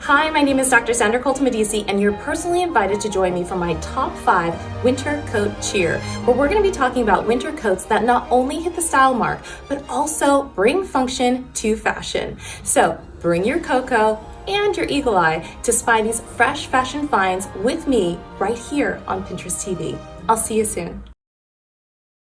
Hi, my name is Dr. Sandra Colton-Medici, and you're personally invited to join me for my top 5 winter coat cheer, where we're going to be talking about winter coats that not only hit the style mark, but also bring function to fashion. So bring your cocoa and your eagle eye to spy these fresh fashion finds with me right here on Pinterest TV. I'll see you soon.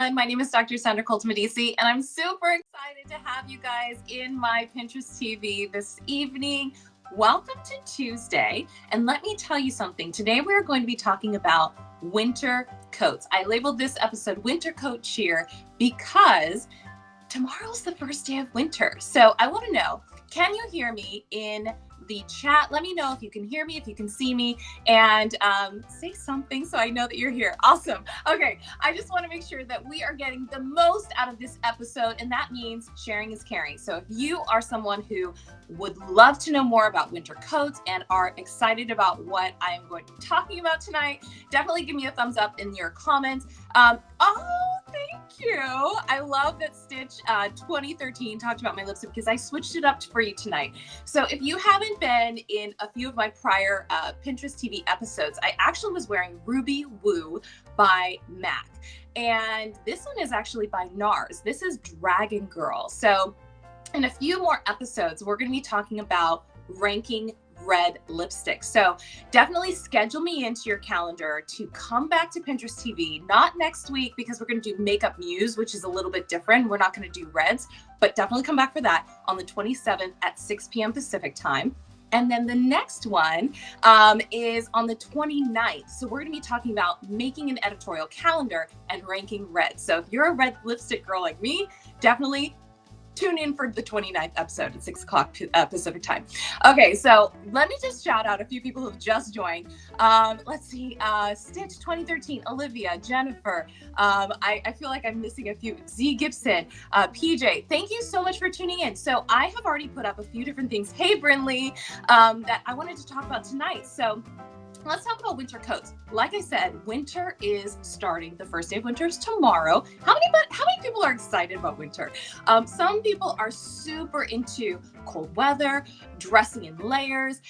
Hi, my name is Dr. Sandra Colton-Medici, and I'm super excited to have you guys in my Pinterest TV this evening. Welcome to Tuesday, and let me tell you something. Today we're going to be talking about winter coats. I labeled this episode Winter Coat Cheer because tomorrow's the first day of winter. So I want to know, can you hear me in the chat? Let me know if you can hear me, if you can see me, and say something so I know that you're here. Awesome. Okay, I just want to make sure that we are getting the most out of this episode, and that means sharing is caring. So if you are someone who would love to know more about winter coats and are excited about what I am going to be talking about tonight, definitely give me a thumbs up in your comments. Thank you. I love that Stitch 2013 talked about my lipstick because I switched it up for you tonight. So if you haven't been in a few of my prior Pinterest TV episodes, I actually was wearing Ruby Woo by MAC. And this one is actually by NARS. This is Dragon Girl. So in a few more episodes, we're going to be talking about ranking red lipstick. So definitely schedule me into your calendar to come back to Pinterest TV, not next week because we're going to do Makeup Muse, which is a little bit different. We're not going to do reds, but definitely come back for that on the 27th at 6 p.m. Pacific time. And then the next one is on the 29th. So we're going to be talking about making an editorial calendar and ranking red. So if you're a red lipstick girl like me, definitely tune in for the 29th episode at 6 o'clock Pacific time. Okay, so let me just shout out a few people who've just joined. Let's see, Stitch 2013, Olivia, Jennifer. I feel like I'm missing a few. Z Gibson, PJ, thank you so much for tuning in. So I have already put up a few different things. Hey, Brinley, that I wanted to talk about tonight. So let's talk about winter coats. Like I said, winter is starting. The first day of winter is tomorrow. How many people are excited about winter? Some people are super into cold weather, dressing in layers,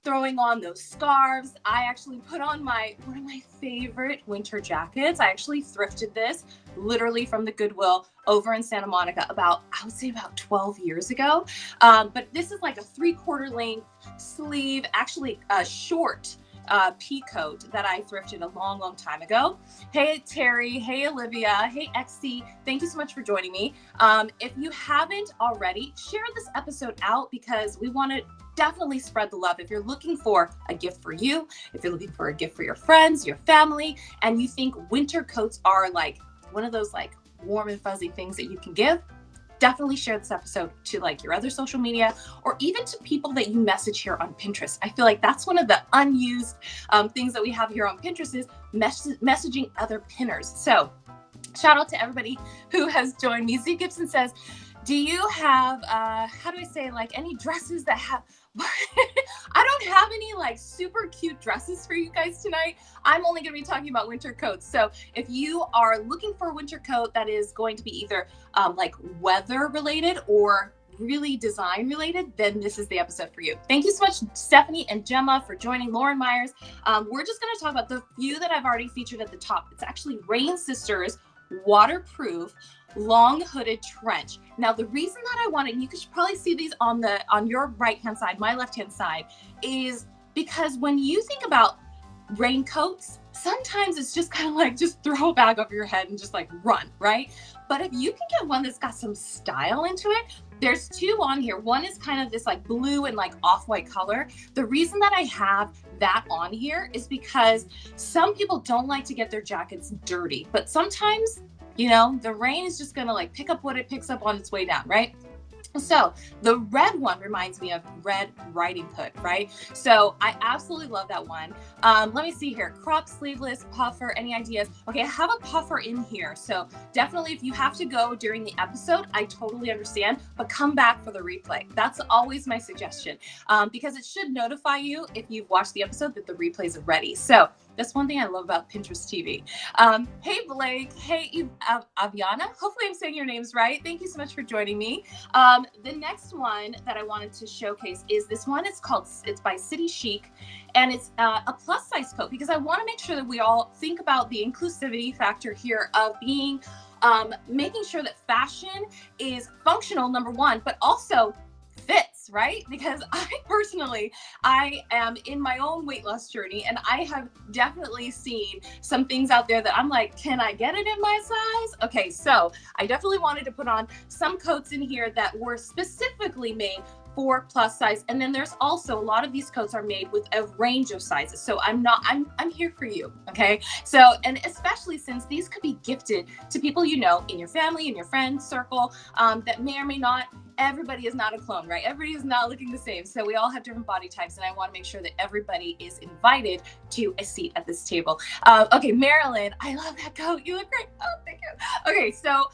throwing on those scarves. I actually put on one of my favorite winter jackets. I actually thrifted this literally from the Goodwill over in Santa Monica I would say about 12 years ago. But this is like a 3/4 length sleeve, actually a short pea coat that I thrifted a long time ago. Hey Terry, hey Olivia, hey XC, thank you so much for joining me. If you haven't already, share this episode out because we want to definitely spread the love. If you're looking for a gift for you, if you're looking for a gift for your friends, your family, and you think winter coats are like one of those like warm and fuzzy things that you can give, definitely share this episode to like your other social media or even to people that you message here on Pinterest. I feel like that's one of the unused things that we have here on Pinterest is messaging other pinners. So shout out to everybody who has joined me. Z Gibson says, do you have, how do I say, like any dresses that have, I don't have any like super cute dresses for you guys tonight. I'm only going to be talking about winter coats. So if you are looking for a winter coat that is going to be either like weather related or really design related, then this is the episode for you. Thank you so much, Stephanie and Gemma, for joining. Lauren Myers. We're just going to talk about the few that I've already featured at the top. It's actually RainSisters waterproof long hooded trench. Now the reason that I wanted, and you could probably see these on your right hand side, my left hand side, is because when you think about raincoats, sometimes it's just kind of like just throw a bag over your head and just like run, right? But if you can get one that's got some style into it, there's two on here. One is kind of this like blue and like off-white color. The reason that I have that on here is because some people don't like to get their jackets dirty, but sometimes, you know, the rain is just gonna like pick up what it picks up on its way down, right? So the red one reminds me of Red Riding Hood, right? So I absolutely love that one. Let me see here. Crop sleeveless puffer, any ideas? Okay, I have a puffer in here. So definitely if you have to go during the episode, I totally understand, but come back for the replay. That's always my suggestion because it should notify you if you've watched the episode that the replays are ready. So That's one thing I love about Pinterest TV. Hey, Blake. Hey, Aviana. Hopefully I'm saying your names right. Thank you so much for joining me. The next one that I wanted to showcase is this one. It's by Chic, and it's a plus size coat, because I want to make sure that we all think about the inclusivity factor here of being, making sure that fashion is functional, number one, but also fits, right? Because I am in my own weight loss journey, and I have definitely seen some things out there that I'm like, can I get it in my size? Okay, so I definitely wanted to put on some coats in here that were specifically made for plus size. And then there's also a lot of these coats are made with a range of sizes. So I'm here for you. Okay. So, and especially since these could be gifted to people, you know, in your family, in your friends circle, that may or may not. Everybody is not a clone, right? Everybody is not looking the same. So we all have different body types, and I want to make sure that everybody is invited to a seat at this table. Okay, Marilyn, I love that coat. You look great. Oh, thank you. Okay, so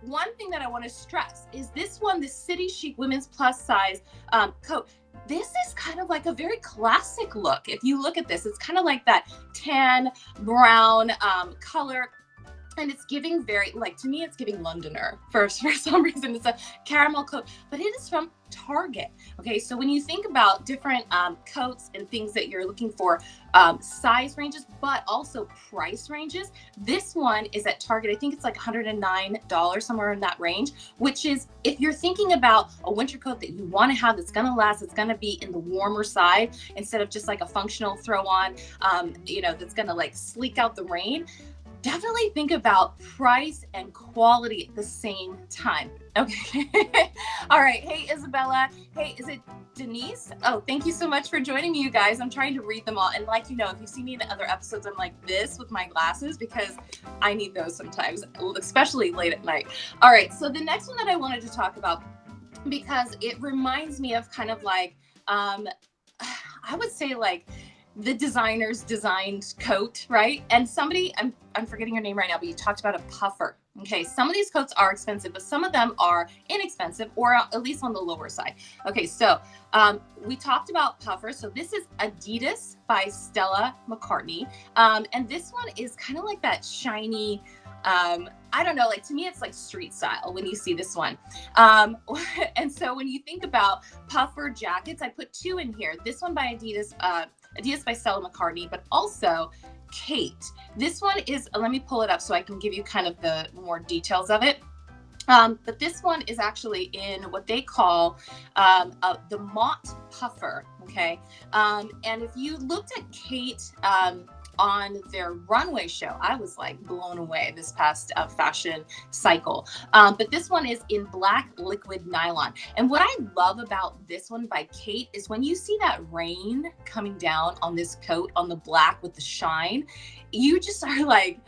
one thing that I want to stress is this one, the City Chic Women's Plus Size coat. This is kind of like a very classic look. If you look at this, it's kind of like that tan brown color. And it's giving very, like, to me, it's giving Londoner for some reason. It's a caramel coat, but it is from Target. Okay, so when you think about different coats and things that you're looking for, size ranges, but also price ranges, this one is at Target. I think it's like $109, somewhere in that range, which is, if you're thinking about a winter coat that you want to have that's going to last, it's going to be in the warmer side instead of just like a functional throw on, you know, that's going to like sleek out the rain. Definitely think about price and quality at the same time. Okay. All right. Hey, Isabella. Hey, is it Denise? Oh, thank you so much for joining me, you guys. I'm trying to read them all. And like, you know, if you see me in other episodes, I'm like this with my glasses because I need those sometimes, especially late at night. All right. So the next one that I wanted to talk about, because it reminds me of kind of like, I would say like, the designer's designed coat, right? And somebody, I'm forgetting your name right now, but you talked about a puffer. Okay, some of these coats are expensive, but some of them are inexpensive, or at least on the lower side. Okay, so we talked about puffers. So this is Adidas by Stella McCartney. And this one is kind of like that shiny, I don't know, like to me, it's like street style when you see this one. And so when you think about puffer jackets, I put two in here. This one by Adidas by Stella McCartney, but also Kate. This one is, let me pull it up so I can give you kind of the more details of it. But this one is actually in what they call the Mott Puffer, okay? And if you looked at Kate on their runway show, I was like blown away this past fashion cycle. But this one is in black liquid nylon. And what I love about this one by Kate is when you see that rain coming down on this coat, on the black with the shine, you just are like,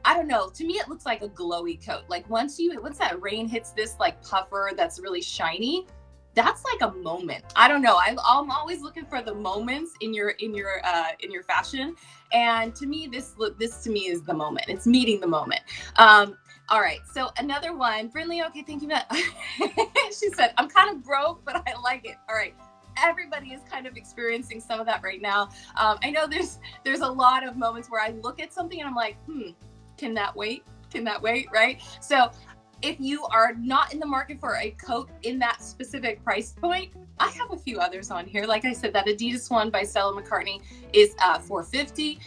I don't know. To me, it looks like a glowy coat. Like once that rain hits this like puffer that's really shiny, that's like a moment. I don't know. I'm always looking for the moments in your fashion, and to me, this to me is the moment. It's meeting the moment. All right. So another one, Brinley. Okay, thank you. She said, "I'm kind of broke, but I like it." All right. Everybody is kind of experiencing some of that right now. I know there's a lot of moments where I look at something and I'm like, can that wait? Can that wait? Right? So if you are not in the market for a coat in that specific price point, I have a few others on here. Like I said, that Adidas one by Stella McCartney is $450.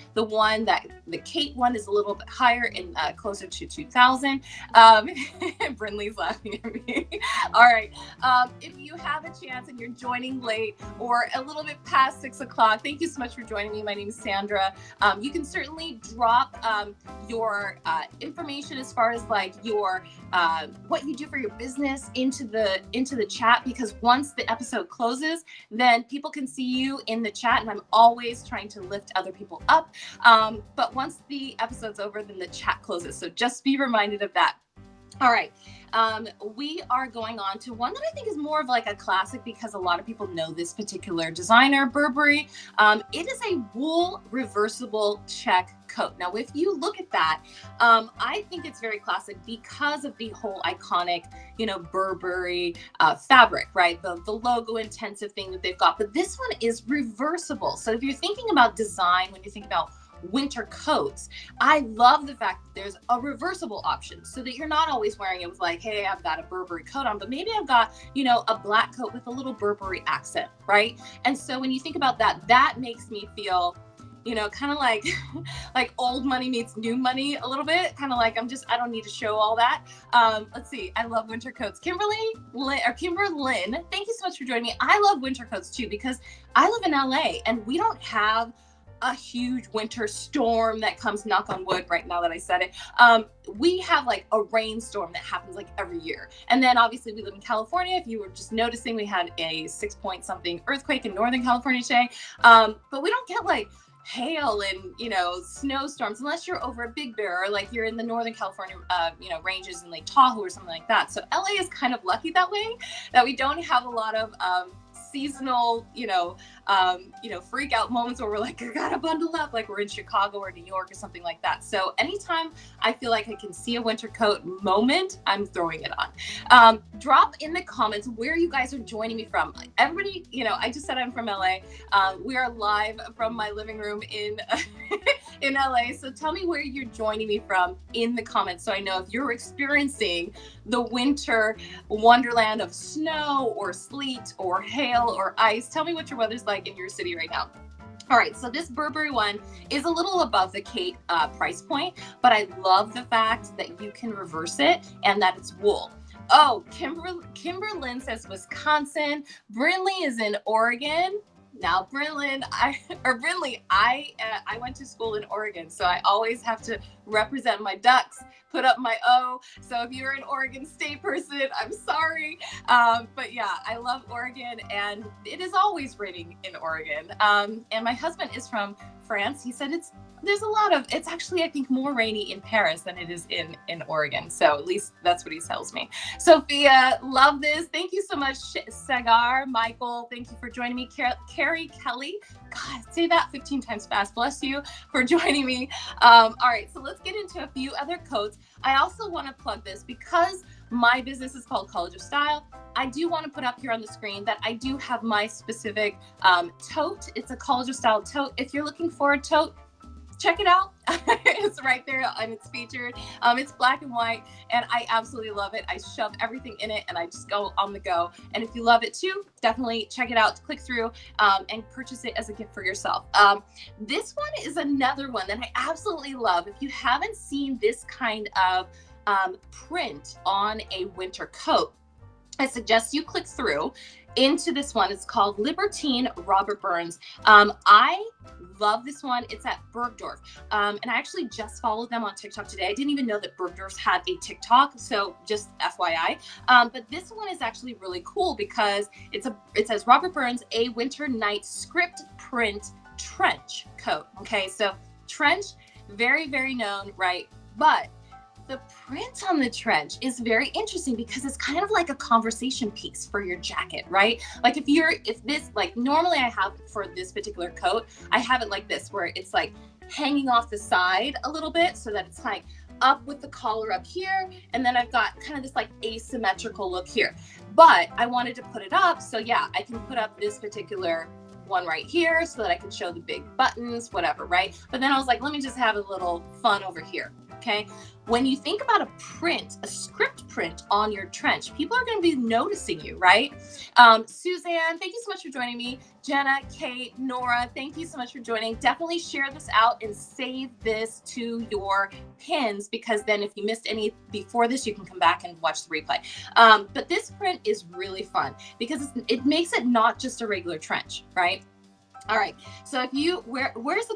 The Kate one is a little bit higher and closer to $2,000. Brinley's laughing at me. All right. If you have a chance and you're joining late or a little bit past 6 o'clock, thank you so much for joining me. My name is Sandra. You can certainly drop your information as far as like your what you do for your business into the chat, because once the episode closes, then people can see you in the chat, and I'm always trying to lift other people up. But once the episode's over, then the chat closes. So just be reminded of that. All right. We are going on to one that I think is more of like a classic because a lot of people know this particular designer, Burberry. It is a wool reversible check coat. Now, if you look at that, I think it's very classic because of the whole iconic, Burberry fabric, right? The logo intensive thing that they've got. But this one is reversible. So if you're thinking about design, when you think about winter coats, I love the fact that there's a reversible option so that you're not always wearing it with like, hey, I've got a Burberry coat on, but maybe I've got, you know, a black coat with a little Burberry accent, right? And so when you think about that, that makes me feel, you know, kind of like like old money meets new money a little bit, kind of like I don't need to show all that. Let's see, I love winter coats. Kimberlyn, thank you so much for joining me. I love winter coats too because I live in LA and we don't have a huge winter storm that comes, knock on wood right now that I said it. We have like a rainstorm that happens like every year. And then obviously we live in California. If you were just noticing, we had a 6 point something earthquake in Northern California today. But we don't get like hail and, you know, snowstorms unless you're over at Big Bear or like you're in the Northern California, you know, ranges in Lake Tahoe or something like that. So LA is kind of lucky that way, that we don't have a lot of seasonal, freak out moments where we're like, I gotta bundle up, like we're in Chicago or New York or something like that. So anytime I feel like I can see a winter coat moment, I'm throwing it on. Drop in the comments where you guys are joining me from. Everybody, you know, I just said I'm from LA. We are live from my living room in in LA. So tell me where you're joining me from in the comments so I know if you're experiencing the winter wonderland of snow or sleet or hail or ice. Tell me what your weather's like in your city right now. All right, so this Burberry one is a little above the Kate price point, but I love the fact that you can reverse it and that it's wool. Oh, Kimberlyn says Wisconsin. Brinley is in Oregon. Now, Brinley, I went to school in Oregon, so I always have to represent my Ducks, put up my O. So if you're an Oregon State person, I'm sorry. But yeah, I love Oregon, and it is always raining in Oregon. And my husband is from France. He said it's actually, I think, more rainy in Paris than it is in Oregon. So at least that's what he tells me. Sophia, love this. Thank you so much, Sagar. Michael, thank you for joining me. Carrie Kelly, God, say that 15 times fast. Bless you for joining me. All right, so let's get into a few other coats. I also want to plug this because my business is called College of Style. I do want to put up here on the screen that I do have my specific tote. It's a College of Style tote. If you're looking for a tote, check it out. It's right there and it's featured. It's black and white and I absolutely love it. I shove everything in it and I just go on the go. And if you love it too, definitely check it out, click through and purchase it as a gift for yourself. This one is another one that I absolutely love. If you haven't seen this kind of print on a winter coat, I suggest you click through into this one. It's called Libertine Robert Burns. I love this one. It's at Bergdorf. And I actually just followed them on TikTok today. I didn't even know that Bergdorf had a TikTok, so just FYI. But this one is actually really cool because it says Robert Burns, a winter night script print trench coat. Okay, so trench, very, very known, right? But the print on the trench is very interesting because it's kind of like a conversation piece for your jacket, right? Like if this, like normally I have for this particular coat, I have it like this, where it's like hanging off the side a little bit so that it's like up with the collar up here. And then I've got kind of this like asymmetrical look here, but I wanted to put it up. So yeah, I can put up this particular one right here so that I can show the big buttons, whatever, right? But then I was like, let me just have a little fun over here. Okay. When you think about a print, a script print on your trench, people are going to be noticing you, right? Suzanne, thank you so much for joining me. Jenna, Kate, Nora, thank you so much for joining. Definitely share this out and save this to your pins, because then if you missed any before this, you can come back and watch the replay. But this print is really fun because it makes it not just a regular trench, right? All right. So if you, where's the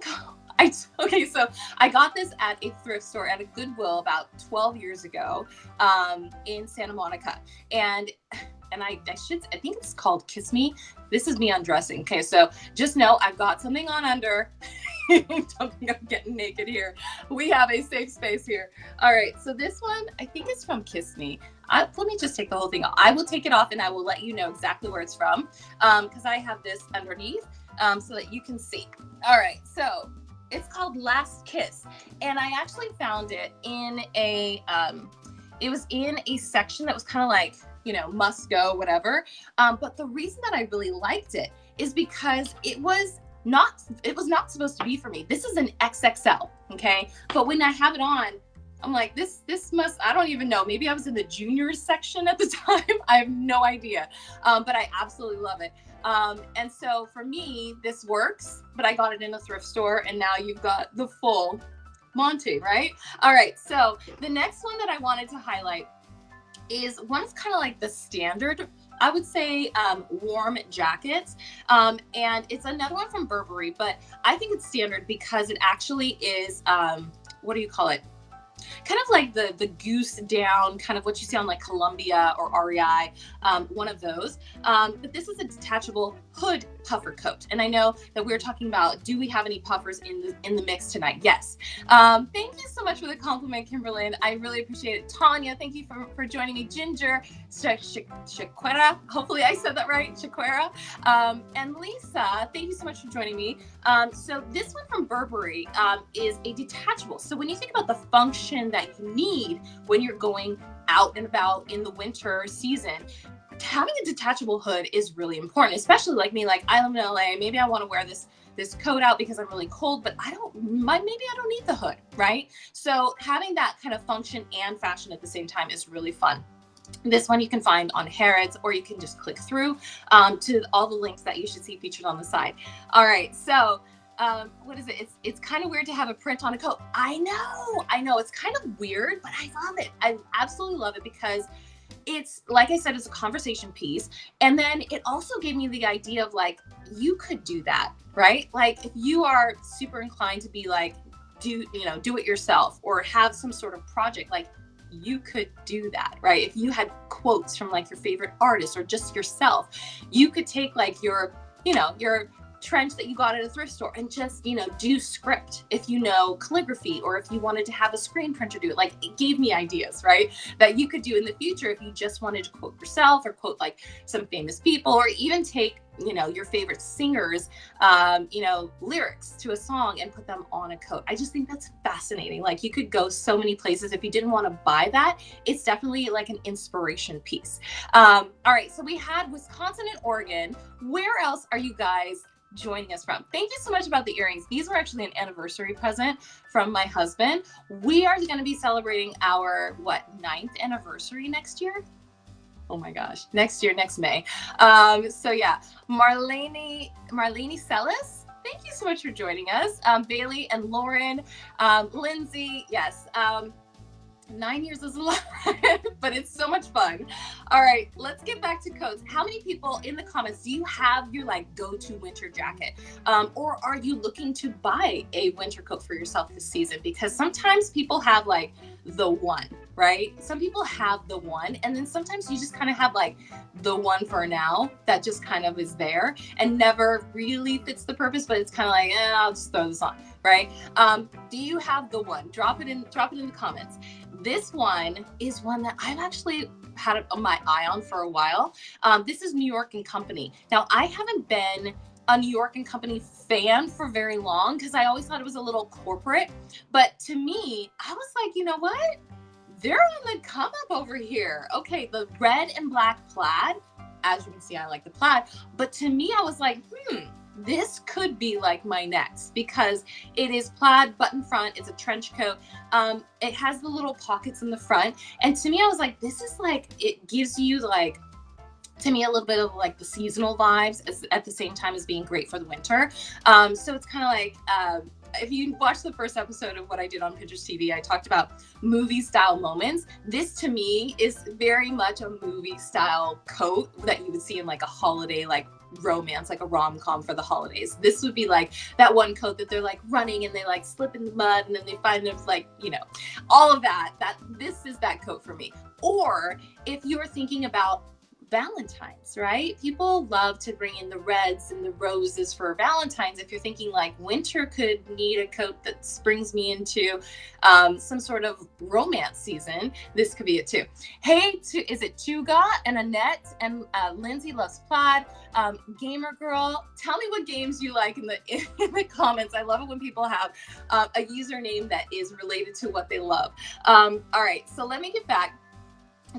okay, so I got this at a thrift store at a Goodwill about 12 years ago in Santa Monica. And I think it's called Kiss Me. This is me undressing. Okay, so just know I've got something on under. Don't think I'm getting naked here. We have a safe space here. All right, so this one, I think it's from Kiss Me. Let me just take the whole thing off. I will take it off and I will let you know exactly where it's from because I have this underneath so that you can see. All right, so it's called Last Kiss, and I actually found it in it was in a section that was kind of like, you know, must go, whatever. But the reason that I really liked it is because it was it was not supposed to be for me. This is an XXL, okay? But when I have it on, I'm like, this must, I don't even know. Maybe I was in the juniors section at the time. I have no idea. But I absolutely love it. And so for me, this works, but I got it in a thrift store, and now you've got the full Monty, right? All right. So the next one that I wanted to highlight is one of kind of like the standard, I would say, warm jackets. And it's another one from Burberry, but I think it's standard because it actually is, what do you call it? Kind of like the Goose down, kind of what you see on like Columbia or REI, one of those. But this is a detachable hood puffer coat. And I know that we were talking about, do we have any puffers in the mix tonight? Yes. Thank you so much for the compliment, Kimberlyn. I really appreciate it. Tanya, thank you for joining me. Ginger, Chiquera, hopefully I said that right, Chiquera. And Lisa, thank you so much for joining me. So this one from Burberry is a detachable. So when you think about the function that you need when you're going out and about in the winter season, having a detachable hood is really important, especially like me. Like, I live in LA, maybe I want to wear this coat out because I'm really cold, but maybe I don't need the hood, right? So having that kind of function and fashion at the same time is really fun. This one you can find on Harrods, or you can just click through to all the links that you should see featured on the side. All right, so what is it? It's kind of weird to have a print on a coat. I know, it's kind of weird, but I love it. I absolutely love it because it's, like I said, it's a conversation piece. And then it also gave me the idea of like, you could do that, right? Like if you are super inclined to be like, do it yourself or have some sort of project, like you could do that, right? If you had quotes from like your favorite artist or just yourself, you could take like your trench that you got at a thrift store and just, do script if you know calligraphy, or if you wanted to have a screen printer do it. Like, it gave me ideas, right? That you could do in the future if you just wanted to quote yourself or quote like some famous people, or even take, your favorite singers, lyrics to a song and put them on a coat. I just think that's fascinating. Like, you could go so many places. If you didn't want to buy that, it's definitely like an inspiration piece. All right. So we had Wisconsin and Oregon. Where else are you guys joining us from? Thank you so much about the earrings. These were actually an anniversary present from my husband. We are going to be celebrating our 9th anniversary next year. Oh my gosh, next May. So yeah, Marlene Sellis, thank you so much for joining us. Bailey and Lauren, Lindsay, yes. 9 years is a lot, but it's so much fun. All right, let's get back to coats. How many people in the comments, do you have your like go-to winter jacket? Or are you looking to buy a winter coat for yourself this season? Because sometimes people have like the one, right? Some people have the one, and then sometimes you just kind of have like the one for now that just kind of is there and never really fits the purpose, but it's kind of like, I'll just throw this on, right? Do you have the one? Drop it in the comments. This one is one that I've actually had my eye on for a while. This is New York & Company. Now, I haven't been a New York & Company fan for very long because I always thought it was a little corporate. But to me, I was like, you know what? They're on the come up over here. Okay, the red and black plaid. As you can see, I like the plaid. But to me, I was like, this could be like my next, because it is plaid button front. It's a trench coat. It has the little pockets in the front. And to me, I was like, this is like, it gives you like, to me, a little bit of like the seasonal vibes at the same time as being great for the winter. So it's kind of like, if you watch the first episode of what I did on Pinterest TV, I talked about movie style moments. This to me is very much a movie style coat that you would see in like a holiday, like romance, like a rom-com for the holidays. This would be like that one coat that they're like running and they like slip in the mud and then they find them like, all of that this is that coat for me. Or if you're thinking about Valentine's, right? People love to bring in the reds and the roses for Valentine's. If you're thinking like winter could need a coat that brings me into some sort of romance season, this could be it too. Hey, is it Tuga and Annette and Lindsay loves plaid. Gamer girl, tell me what games you like in the comments. I love it when people have a username that is related to what they love. All right, so let me get back.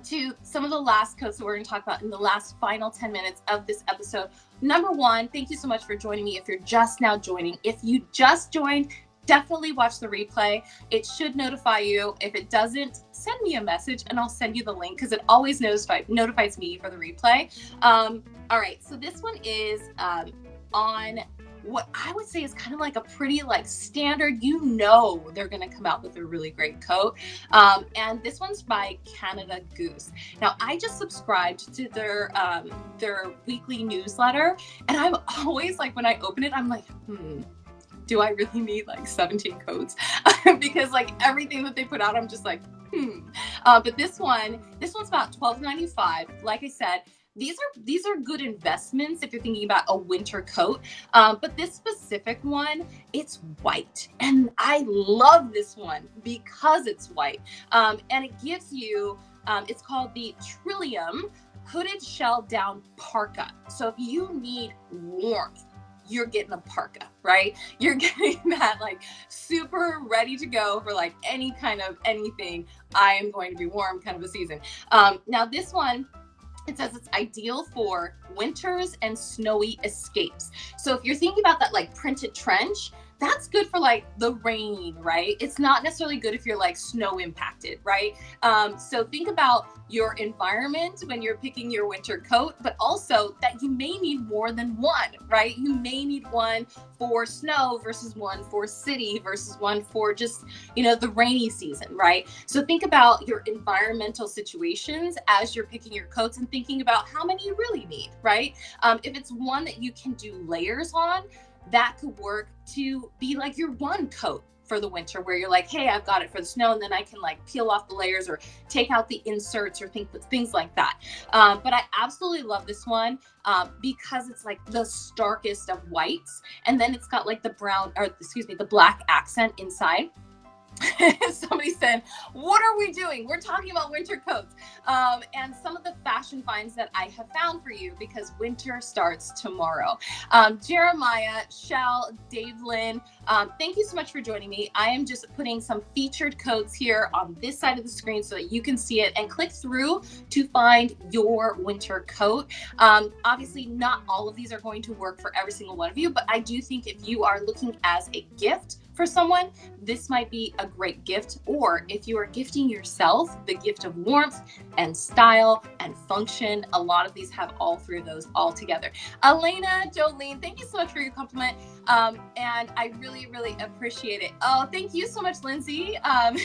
to some of the last coats that we're going to talk about in the last final 10 minutes of this episode. Number one, thank you so much for joining me. If you're just now joining, if you just joined, definitely watch the replay. It should notify you. If it doesn't, send me a message and I'll send you the link because it always notifies me for the replay. All right, so this one is on what I would say is kind of like a pretty like standard, they're going to come out with a really great coat. And this one's by Canada Goose. Now I just subscribed to their weekly newsletter, and I'm always like, when I open it, I'm like, do I really need like 17 coats? Because like everything that they put out, I'm just like, But this one's about $12.95. Like I said, these are good investments if you're thinking about a winter coat. But this specific one, it's white. And I love this one because it's white. And it gives you, it's called the Trillium Hooded Shell Down Parka. So if you need warmth, you're getting a parka, right? You're getting that like super ready to go for like any kind of anything. I am going to be warm kind of a season. Now this one, it says it's ideal for winters and snowy escapes. So if you're thinking about that like printed trench, that's good for like the rain, right? It's not necessarily good if you're like snow impacted, right? So think about your environment when you're picking your winter coat, but also that you may need more than one, right? You may need one for snow versus one for city versus one for just, the rainy season, right? So think about your environmental situations as you're picking your coats and thinking about how many you really need, right? If it's one that you can do layers on, that could work to be like your one coat for the winter, where you're like, hey, I've got it for the snow, and then I can like peel off the layers or take out the inserts or things like that. But I absolutely love this one because it's like the starkest of whites, and then it's got like the black accent inside. Somebody said, what are we doing? We're talking about winter coats. And some of the fashion finds that I have found for you, because winter starts tomorrow. Jeremiah, Shell, Dave Lynn, thank you so much for joining me. I am just putting some featured coats here on this side of the screen so that you can see it and click through to find your winter coat. Obviously, not all of these are going to work for every single one of you, but I do think if you are looking as a gift for someone, this might be a great gift. Or if you are gifting yourself the gift of warmth and style and function, a lot of these have all three of those all together. Elena, Jolene, thank you so much for your compliment. And I really, really appreciate it. Oh, thank you so much, Lindsay. I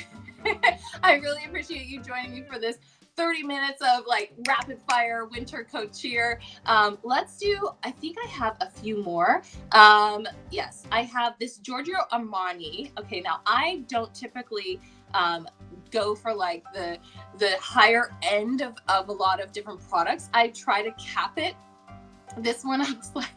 really appreciate you joining me for this 30 minutes of like rapid fire winter coat cheer. Let's do, I think I have a few more. Yes, I have this Giorgio Armani. Okay, now I don't typically go for like the higher end of a lot of different products. I try to cap it. This one, I was like,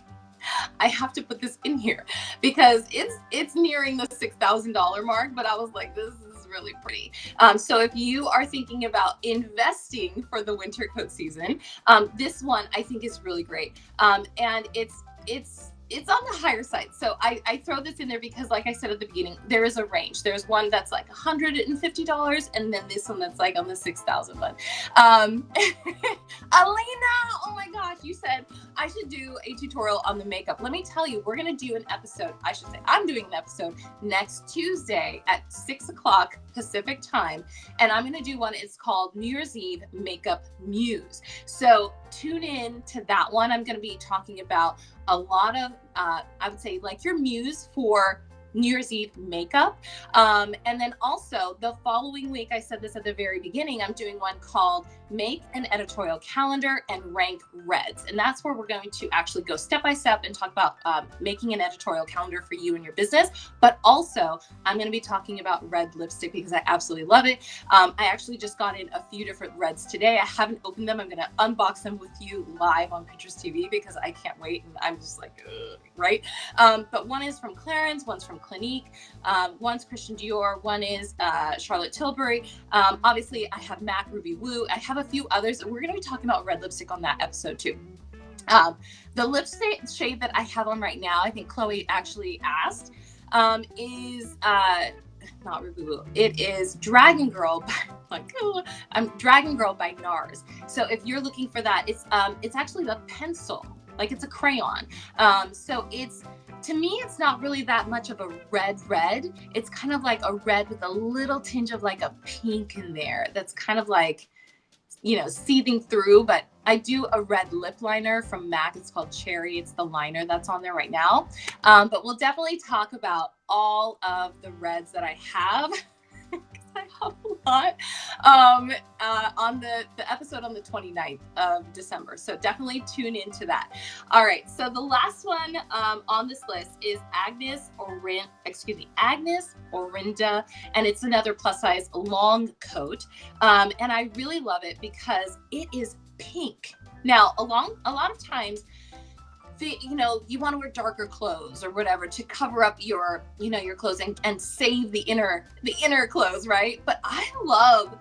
I have to put this in here because it's nearing the $6,000 mark, but I was like, this is really pretty. So if you are thinking about investing for the winter coat season, this one I think is really great. And it's on the higher side. So I throw this in there because, like I said at the beginning, there is a range. There's one that's like $150, and then this one that's like on the $6,000 one. Alina, oh my gosh, you said I should do a tutorial on the makeup. Let me tell you, we're gonna do an episode. I'm doing an episode next Tuesday at 6 o'clock Pacific time, and I'm gonna do one. It's called New Year's Eve Makeup Muse. So tune in to that one. I'm gonna be talking about a lot of, I would say, like your muse for New Year's Eve makeup. And then also the following week, I said this at the very beginning, I'm doing one called Make an Editorial Calendar and Rank Reds. And that's where we're going to actually go step by step and talk about making an editorial calendar for you and your business. But also I'm going to be talking about red lipstick because I absolutely love it. I actually just got in a few different reds today. I haven't opened them. I'm going to unbox them with you live on Pinterest TV because I can't wait. And I'm just like, ugh, right? But one is from Clarins, one's from Clinique, one's Christian Dior, one is Charlotte Tilbury. Obviously, I have MAC Ruby Woo. I have a few others, and we're going to be talking about red lipstick on that episode too. The lipstick shade that I have on right now, I think Chloe actually asked, is not Reversible. It is Dragon Girl by, I'm Dragon Girl by NARS. So if you're looking for that, it's actually a pencil, like it's a crayon. So to me, it's not really that much of a red. It's kind of like a red with a little tinge of like a pink in there. That's kind of like, seething through. But I do a red lip liner from MAC. It's called Cherry. It's the liner that's on there right now. But we'll definitely talk about all of the reds that I have. I have a lot on the episode on the 29th of December. So definitely tune into that. All right. So the last one on this list is Agnes Orinda, and it's another plus size long coat. And I really love it because it is pink. Now, a lot of times, you want to wear darker clothes or whatever to cover up your clothes and save the inner clothes, right? But I love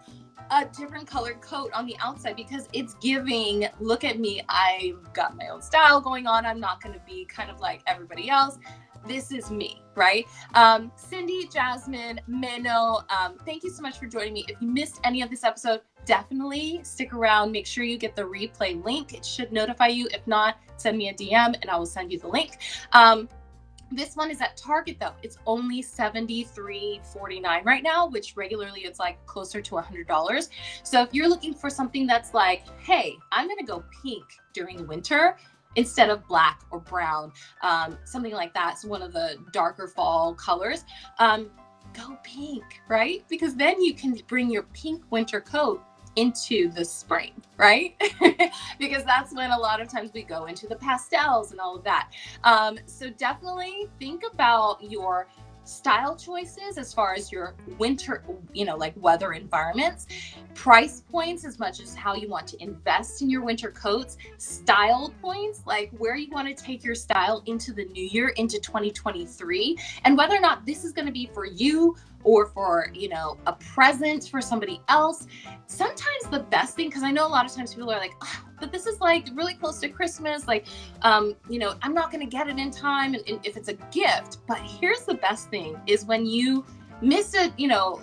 a different colored coat on the outside because it's giving, look at me, I've got my own style going on. I'm not going to be kind of like everybody else. This is me, right? Cindy, Jasmine, Minnow, thank you so much for joining me. If you missed any of this episode, definitely stick around. Make sure you get the replay link. It should notify you. If not, send me a DM and I will send you the link. This one is at Target though. It's only $73.49 right now, which regularly it's like closer to $100. So if you're looking for something that's like, hey, I'm going to go pink during the winter instead of black or brown, something like that's one of the darker fall colors, go pink, right? Because then you can bring your pink winter coat into the spring, right? Because that's when a lot of times we go into the pastels and all of that. So definitely think about your style choices as far as your winter, like weather environments, price points as much as how you want to invest in your winter coats, style points, like where you want to take your style into the new year, into 2023, and whether or not this is going to be for you or for, a present for somebody else. Sometimes the best thing, because I know a lot of times people are like, oh, but this is like really close to Christmas. Like, I'm not going to get it in time and if it's a gift. But here's the best thing is when you miss it,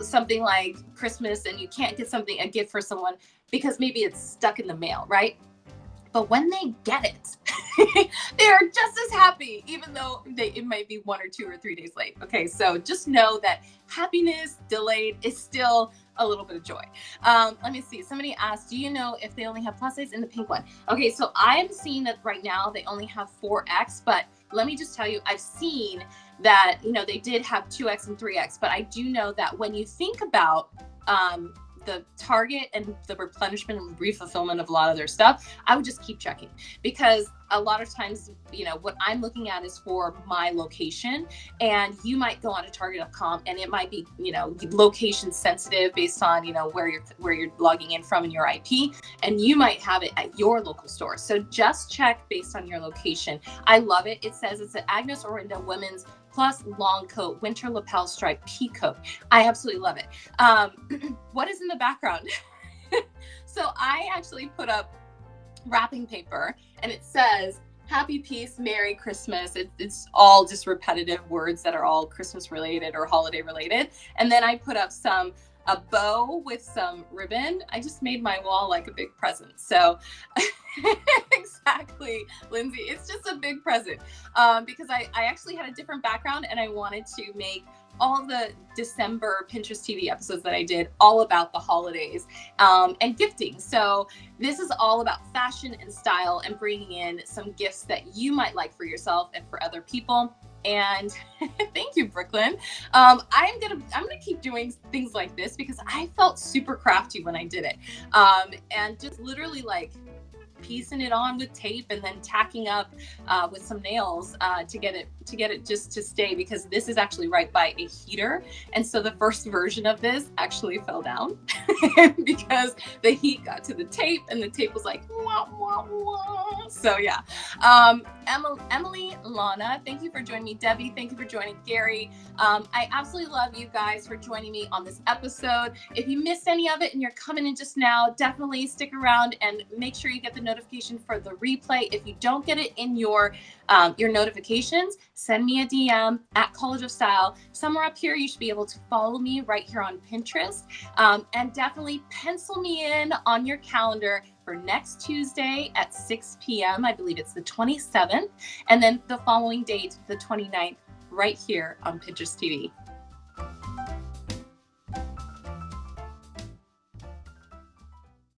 something like Christmas and you can't get a gift for someone because maybe it's stuck in the mail, right? But when they get it, they're just as happy, even though it might be 1 or 2 or 3 days late. Okay, so just know that happiness delayed is still a little bit of joy. Let me see. Somebody asked, do you know if they only have plus size in the pink one? Okay, so I'm seeing that right now they only have 4X, but let me just tell you, I've seen that, they did have 2X and 3X, but I do know that when you think about the Target and the replenishment and refulfillment of a lot of their stuff, I would just keep checking, because a lot of times, what I'm looking at is for my location, and you might go onto Target.com and it might be, location sensitive based on, where you're logging in from and your IP, and you might have it at your local store. So just check based on your location. I love it. It says it's an Agnes Orinda women's plus long coat, winter lapel stripe pea coat. I absolutely love it. What is in the background? So I actually put up wrapping paper and it says Happy Peace, Merry Christmas. It's all just repetitive words that are all Christmas related or holiday related. And then I put up a bow with some ribbon. I just made my wall like a big present. So exactly, Lindsay, it's just a big present because I actually had a different background and I wanted to make all the December Pinterest TV episodes that I did all about the holidays and gifting. So this is all about fashion and style and bringing in some gifts that you might like for yourself and for other people. And thank you, Brooklyn. I'm gonna keep doing things like this because I felt super crafty when I did it, and just literally like piecing it on with tape and then tacking up with some nails to get it just to stay, because this is actually right by a heater, and so the first version of this actually fell down because the heat got to the tape and the tape was like wah, wah, wah. So yeah. Emily, Lana, thank you for joining me. Debbie, thank you for joining. Gary, I absolutely love you guys for joining me on this episode. If you missed any of it and you're coming in just now, definitely stick around and make sure you get the notification for the replay. If you don't get it in your notifications, send me a DM at College of Style. Somewhere up here, you should be able to follow me right here on Pinterest. And definitely pencil me in on your calendar for next Tuesday at 6 p.m. I believe it's the 27th. And then the following date, the 29th, right here on Pinterest TV.